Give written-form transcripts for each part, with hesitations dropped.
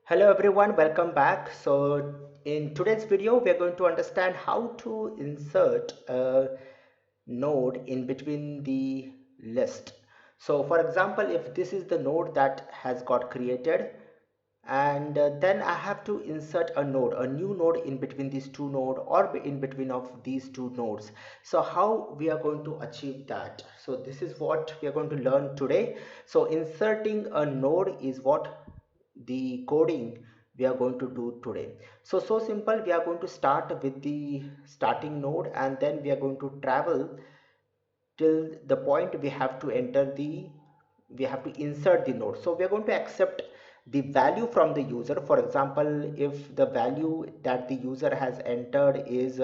Hello everyone, welcome back. So in today's video, we are going to understand how to insert a node in between the list. So for example, if this is the node that has got created and then I have to insert a node, a new node in between these two nodes or in between of these two nodes. So how we are going to achieve that? So this is what we are going to learn today. So inserting a node is what the coding we are going to do today. So simple. We are going to start with the starting node and then we are going to travel till the point we have to insert the node. So we are going to accept the value from the user. For example, if the value that the user has entered is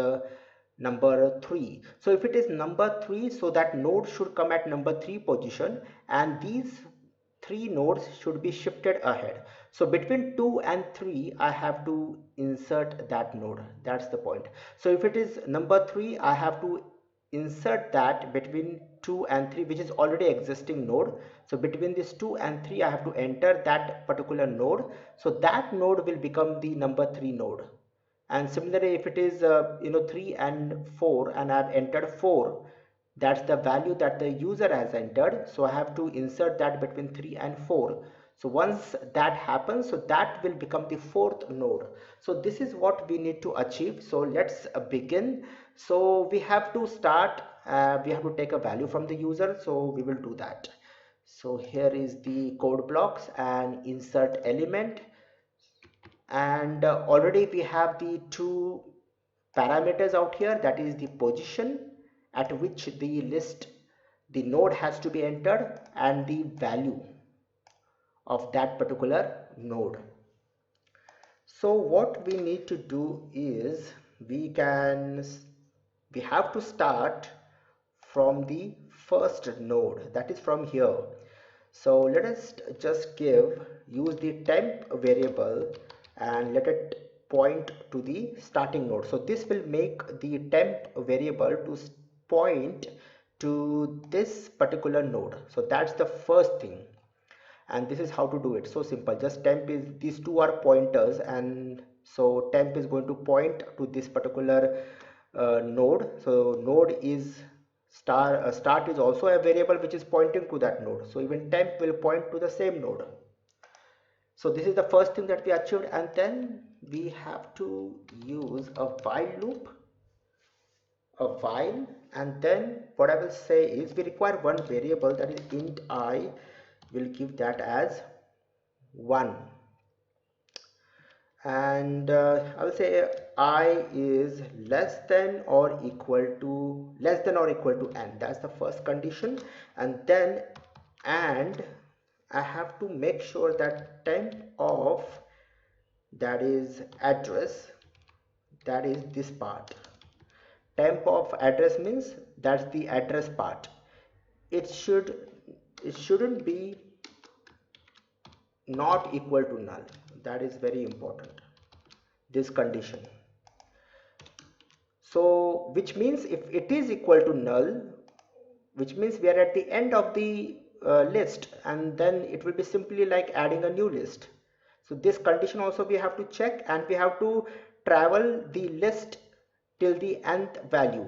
number 3, so if it is number 3, so that node should come at number 3 position and these three nodes should be shifted ahead. So between 2 and 3 I have to insert that node. That's the point. So if it is number 3, I have to insert that between 2 and 3, which is already existing node. So between this 2 and 3 I have to enter that particular node, so that node will become the number 3 node. And similarly, if it is 3 and 4 and I have entered 4, that's the value that the user has entered, so I have to insert that between 3 and 4. So once that happens, so that will become the fourth node. So this is what we need to achieve. So let's begin. So we have to start, we have to take a value from the user, so we will do that. So here is the code blocks and insert element, and already we have the two parameters out here, that is the position at which the node has to be entered and the value of that particular node. So what we need to do is we have to start from the first node, that is from here. So let us just use the temp variable and let it point to the starting node. So this will make the temp variable to point to this particular node. So that's the first thing, and this is how to do it. So simple. Just temp is, these two are pointers, and so temp is going to point to this particular node. So node is start is also a variable which is pointing to that node, so even temp will point to the same node. So this is the first thing that we achieved, and then we have to use a while loop, a while, and then what I will say is we require one variable, that is int I. Will give that as 1, and I will say I is less than or equal to n. That's the first condition. And then and I have to make sure that temp of, that is address, that is this part. Temp of address means that's the address part. It shouldn't be not equal to null. That is very important, this condition. So which means if it is equal to null, which means we are at the end of the list, and then it will be simply like adding a new list. So this condition also we have to check, and we have to travel the list till the nth value,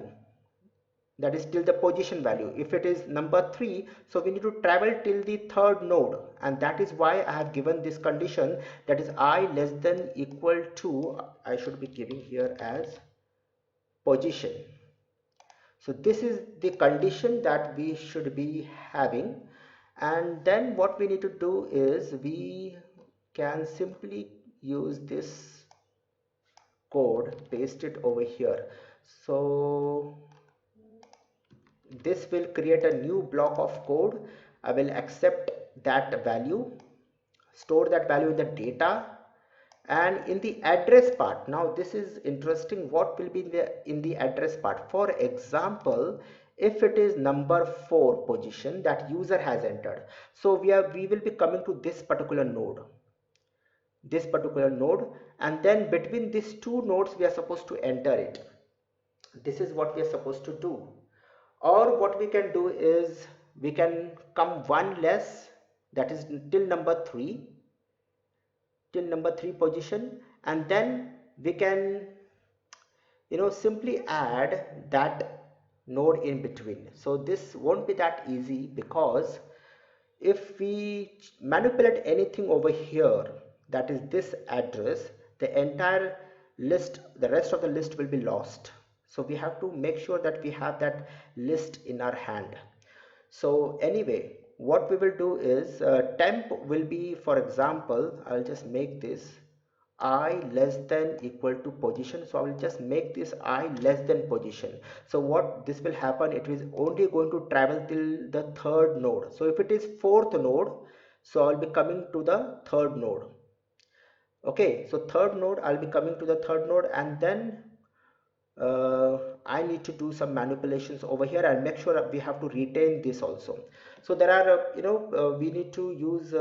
that is till the position value. If it is number 3, so we need to travel till the third node, and that is why I have given this condition, that is I less than equal to, I should be giving here as position. So this is the condition that we should be having, and then what we need to do is we can simply use this code, paste it over here. So this will create a new block of code. I will accept that value, store that value in the data, and in the address part. Now this is interesting, what will be in the address part. For example, if it is number 4 position that user has entered, so we will be coming to this particular node, and then between these two nodes we are supposed to enter it. This is what we are supposed to do. Or what we can do is we can come one less, that is till number 3, till number 3 position, and then we can simply add that node in between. So this won't be that easy, because if we manipulate anything over here, that is this address, the entire list, the rest of the list will be lost. So we have to make sure that we have that list in our hand. So anyway, what we will do is temp will be, for example, I'll just make this I less than equal to position. So I will just make this I less than position. So what this will happen, it is only going to travel till the third node. So if it is fourth node, so I'll be coming to the third node. Okay, so third node, I'll be coming to the third node, and then I need to do some manipulations over here and make sure that we have to retain this also. So there are we need to use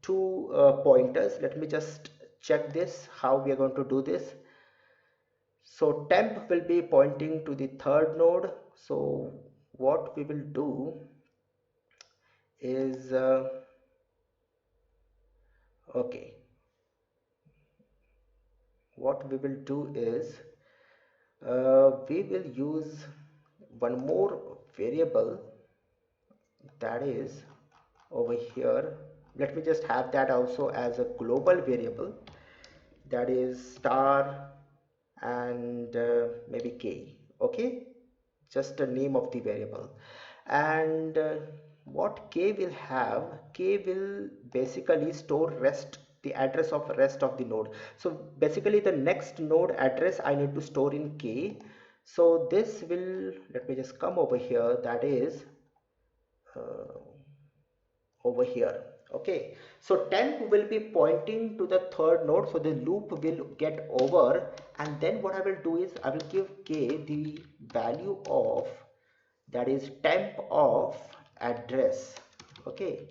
two pointers. Let me just check this, how we are going to do this. So temp will be pointing to the third node. So what we will do is okay, what we will do is we will use one more variable, that is over here. Let me just have that also as a global variable, that is star and maybe k. Okay, just the name of the variable. And what k will have, k will basically store the address of rest of the node. So basically the next node address I need to store in k. So this will, let me just come over here, that is uh, over here. Okay, so temp will be pointing to the third node, so the loop will get over, and then what I will do is I will give k the value of, that is temp of address. Okay,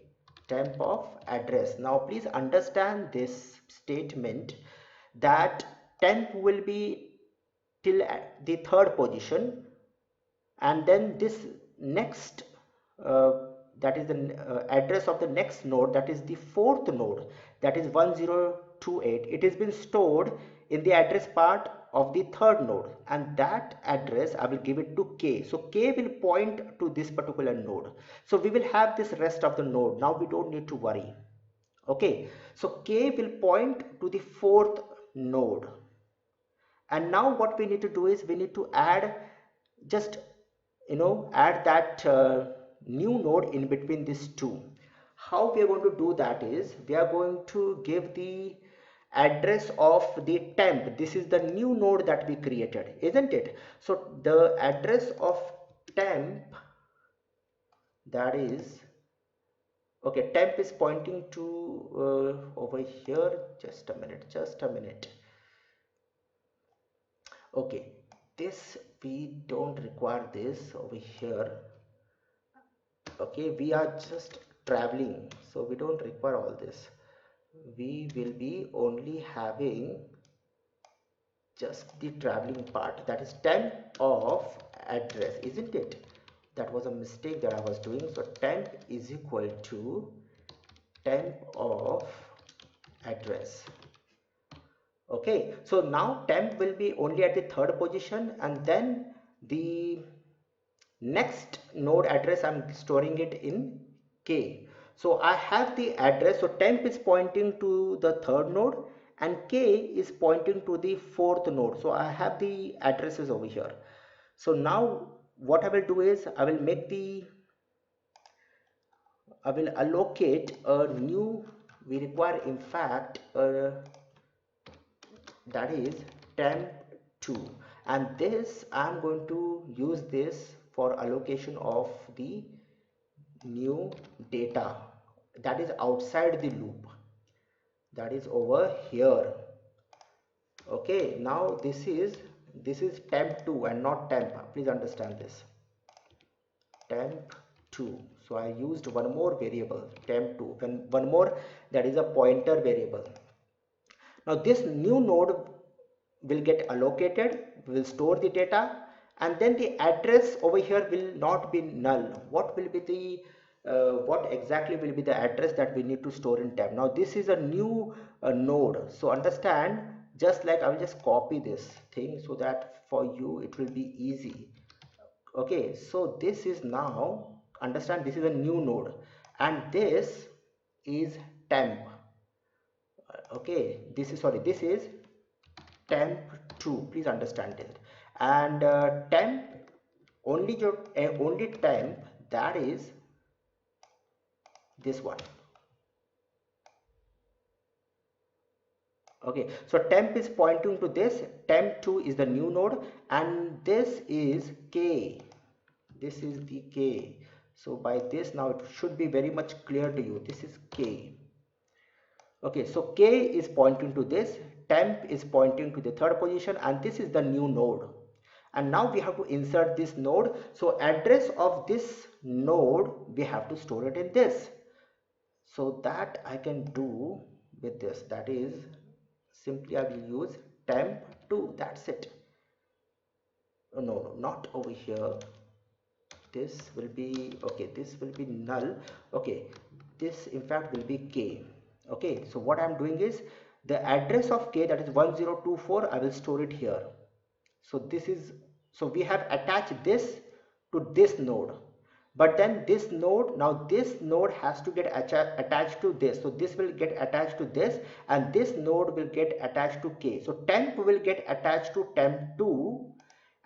temp of address. Now please understand this statement, that temp will be till the third position, and then this next uh, that is the address of the next node, that is the fourth node, that is 1028. It has been stored in the address part of the third node, and that address I will give it to k. So k will point to this particular node. So we will have this rest of the node. Now we don't need to worry. Okay, so k will point to the fourth node, and now what we need to do is we need to add, just add that new node in between these two. How we are going to do that is we are going to give the address of the temp. This is the new node that we created, isn't it? So the address of temp, that is okay, temp is pointing to over here. Just a minute, just a minute. Okay, this we don't require this over here. Okay, we are just traveling, so we don't require all this. We will be only having just the traveling part, that is temp of address, isn't it? That was a mistake that I was doing. So temp is equal to temp of address. Okay, so now temp will be only at the third position, and then the next node address I'm storing it in k. So I have the address, so temp is pointing to the third node and k is pointing to the fourth node. So I have the addresses over here. So now what I will do is I will allocate a new, we require in fact that is temp2, and this I'm going to use this for allocation of the new data that is outside the loop, that is over here. Okay, now this is temp2 and not temp, please understand this, temp2. So I used one more variable, temp2, one more, that is a pointer variable. Now this new node will get allocated, will store the data, and then the address over here will not be null. What will be the what exactly will be the address that we need to store in temp. Now this is a new node, so understand, just like I will just copy this thing so that for you it will be easy. Okay, so this is now, understand, this is a new node and this is temp. Okay, this is, sorry, this is temp2, please understand it. And temp, only your only temp, that is this one. Okay, so temp is pointing to this, temp2 is the new node, and this is k, this is the k. So by this now it should be very much clear to you, this is k. Okay, so k is pointing to this, temp is pointing to the third position, and this is the new node. And now we have to insert this node, so address of this node we have to store it in this. So that I can do with this, that is, simply I will use temp2, that's it. Oh, no, not over here, this will be, okay, this will be null. Okay, this in fact will be k. Okay, so what I'm doing is the address of k, that is 1024, I will store it here. So this is, so we have attached this to this node, but then this node, now this node has to get attached to this, so this will get attached to this, and this node will get attached to k. So temp will get attached to temp2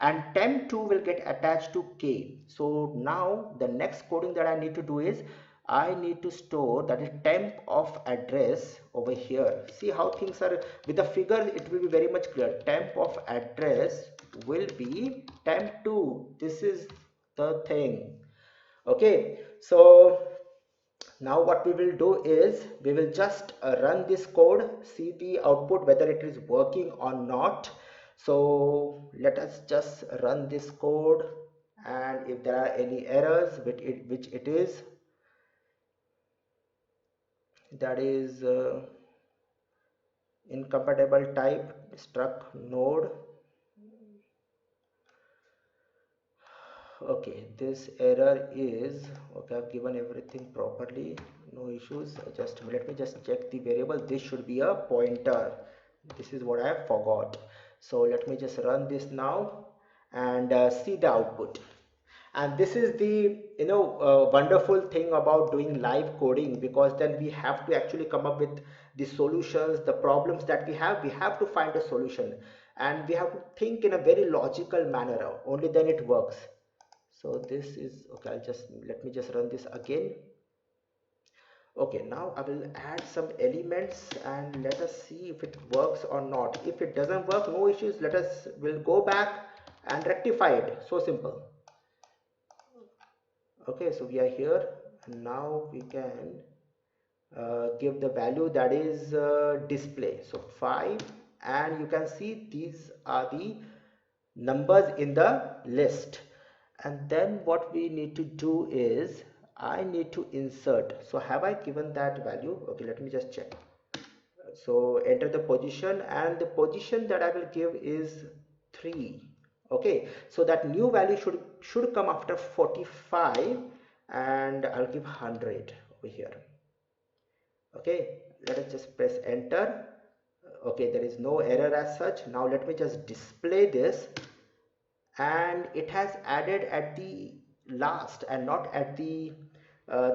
and temp2 will get attached to k. So now the next coding that I need to do is I need to store, that is, temp of address over here. See how things are with the figure, it will be very much clear. Temp of address will be temp2, this is the thing. Okay, so now what we will do is we will just run this code, see the output whether it is working or not. So let us just run this code, and if there are any errors, which it is, that is incompatible type struct node. Okay, this error is, okay, I've given everything properly, no issues. Just let me just check the variable, this should be a pointer, this is what I forgot. So let me just run this now and see the output. And this is the, wonderful thing about doing live coding, because then we have to actually come up with the solutions, the problems that we have to find a solution, and we have to think in a very logical manner, only then it works. So this is, okay, I'll just, let me just run this again. Okay, now I will add some elements and let us see if it works or not. If it doesn't work, no issues, we'll go back and rectify it, so simple. Okay, so we are here, and now we can give the value, that is display, so 5, and you can see these are the numbers in the list. And then what we need to do is I need to insert, so have I given that value? Okay, let me just check. So enter the position, and the position that I will give is 3. Okay, so that new value should come after 45, and I'll give 100 over here. Okay, let us just press enter. Okay, there is no error as such. Now let me just display this, and it has added at the last and not at the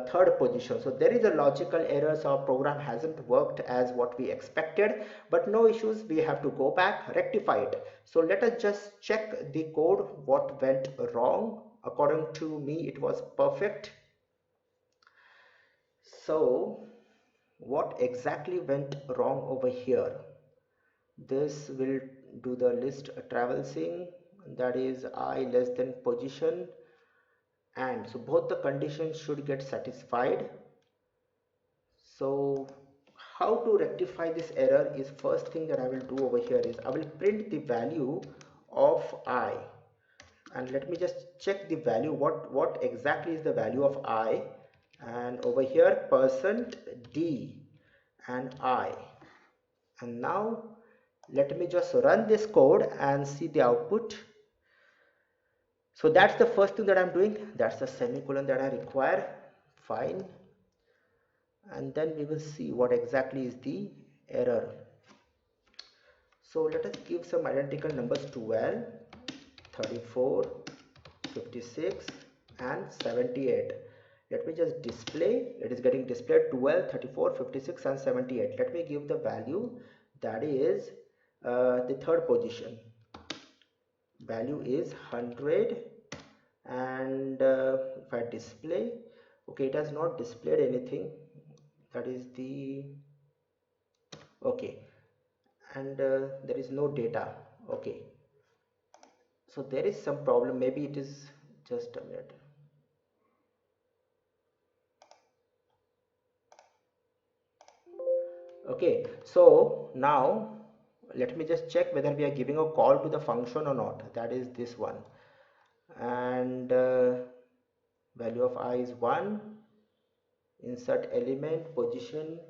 third position. So there is a logical error, so our program hasn't worked as what we expected, but no issues, we have to go back, rectify it. So let us just check the code, what went wrong. According to me, it was perfect. So what exactly went wrong over here? This will do the list traversing, that is I less than position, and so both the conditions should get satisfied. So how to rectify this error is, first thing that I will do over here is I will print the value of I, and let me just check the value, what exactly is the value of I, and over here %d and I. And now let me just run this code and see the output. So that's the first thing that I'm doing, that's the semicolon that I require fine, and then we will see what exactly is the error. So let us give some identical numbers: 12, 34, 56 and 78. Let me just display. It is getting displayed 12, 34, 56 and 78. Let me give the value, that is the third position. Value is 100, and if I display, okay, it has not displayed anything. That is the okay, and there is no data. Okay, so there is some problem. Maybe it is just a minute. Okay, so now let me just check whether we are giving a call to the function or not. That is this one, and value of I is 1. Insert element position,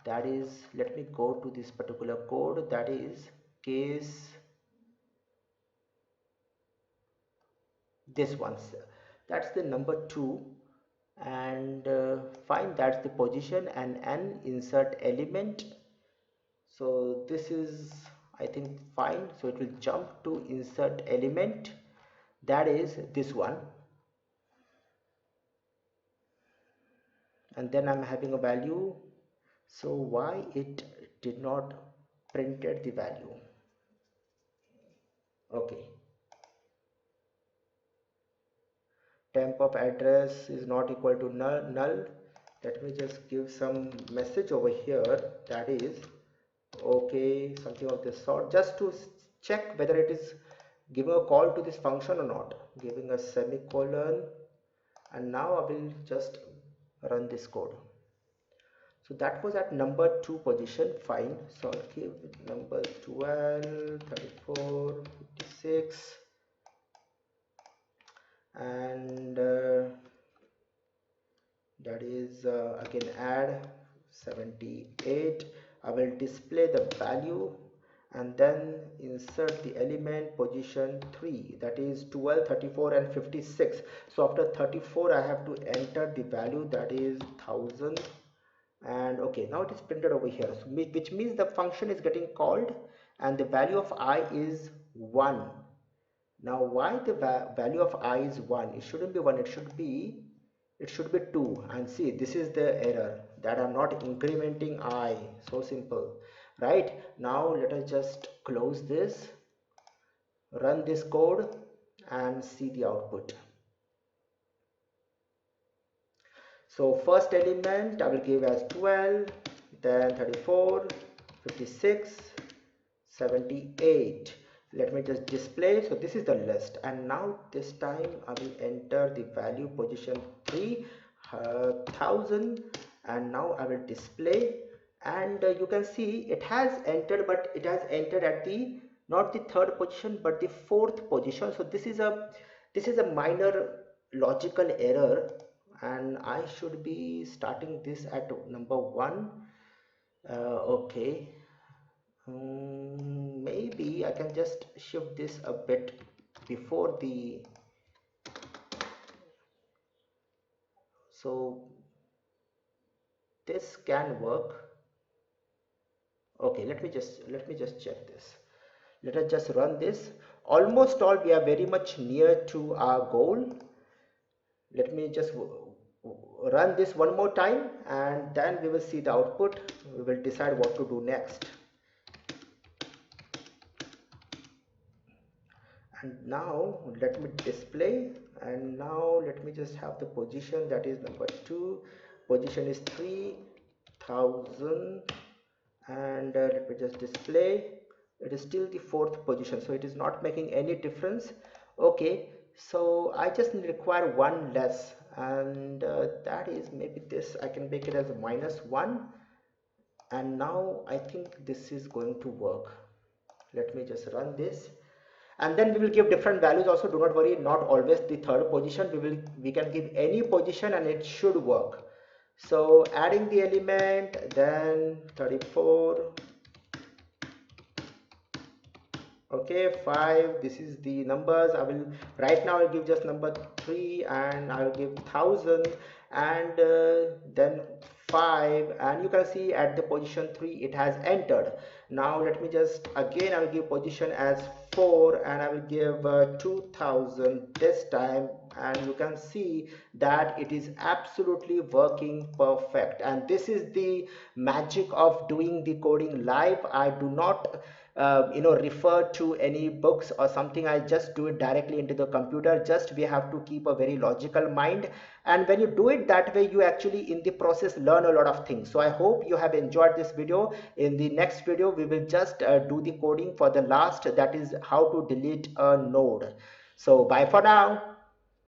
that is, let me go to this particular code, that is case this one, that's the number 2, and fine, that's the position, and n insert element. So this is, I think, fine. So it will jump to insert element, that is this one, and then I'm having a value. So why it did not printed the value? Okay, temp of address is not equal to null. Let me just give some message over here, that is okay, something of this sort, just to check whether it is giving a call to this function or not. Giving a semicolon, and now I will just run this code. So that was at number 2 position, fine. So I'll give number 12, 34, 56, and that is again add 78. I will display the value and then insert the element position 3, that is 12, 34 and 56. So after 34 I have to enter the value, that is 1000, and okay, now it is printed over here, so which means the function is getting called and the value of I is 1. Now why the value of I is 1? It shouldn't be 1, it should be 2. And see, this is the error, that I'm not incrementing I. So simple, right? Now let us just close this, run this code and see the output. So first element I will give as 12, then 34, 56, 78. Let me just display. So this is the list, and now this time I will enter the value position 3, 1000, and now I will display, and you can see it has entered, but it has entered at the not the third position but the fourth position. So this is a minor logical error, and I should be starting this at number 1. Okay, maybe I can just shift this a bit before the, so this can work. Okay, let me just check this. Let us just run this. Almost all, we are very much near to our goal. Let me just run this one more time, and then we will see the output. We will decide what to do next. And now let me display, and now let me just have the position, that is number 2, position is 3000, and let me just display. It is still the fourth position, so it is not making any difference. Okay, so I just require one less, and that is maybe this. I can make it as a -1, and now I think this is going to work. Let me just run this, and then we will give different values also. Do not worry, not always the third position. We can give any position and it should work. So adding the element, then 34, okay, 5, this is the numbers. I will right now I'll give just number 3, and I'll give 1000, and then 5, and you can see at the position 3 it has entered. Now let me just again, I will give position as 4 and I will give 2000 this time, and you can see that it is absolutely working perfect. And this is the magic of doing the coding live. I do not refer to any books or something. I just do it directly into the computer. Just we have to keep a very logical mind, and when you do it that way, you actually in the process learn a lot of things. So I hope you have enjoyed this video. In the next video we will just do the coding for the last, that is how to delete a node. So bye for now.